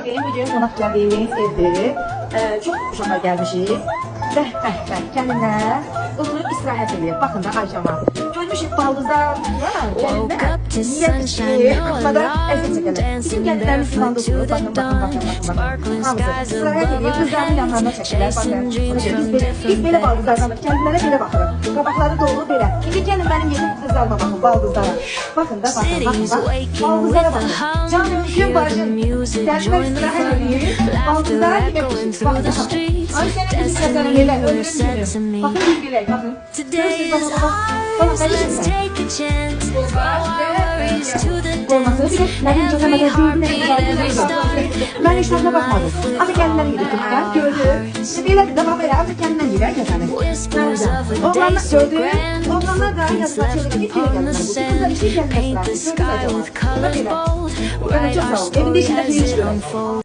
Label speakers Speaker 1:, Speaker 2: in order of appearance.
Speaker 1: Bugün qonaq gəldiyimiz evdir. Çox uşaqlar gəlmişik. Bəh, gəlinlər oturub istirahət edir. Baxın da Ayşama. Görmüşük baldızlar, gəlinlər. Niyə qıxmada əziz çəkənlər. Bizim gəlinlərimiz divanda oturur. Baxın. Hamısı istirahət edir. Qızların yanlarına çəkirlər. Baxın. Biz belə baldızlardan gəlinlərə belə baxırıq. Qabaqları dolu belə. İndi gəlin mənim yetim qızlarıma baxın, baldızlara. Baxın da, baxın. Baldızlara baxın. Canım, gün bacım. Gəlinlər istirahət edir. Baldızlara yemək pişir. Baxın. Ay sənə bizim qəzənin elə öldürürüm. Baxın bir bilək, baxın. Görürsünüz, baxın. Olmasını bir də mənim çəkəmədə deyilmə. Mən heç tadına baxmadım. Axı gəlinlər yedik mən, gördüm. Belədir də, bax elə, axı gəlinlər yedik kəsəni. Oğlanlar gördüm. Oğlanlar da yazılar çölü bir kere gəlinlər. Kızlar işi gəlinlər. Gördünüz acaba. Burada belə. Öyle çok sağ ol. Evinde işinde xeyir çıxıyor.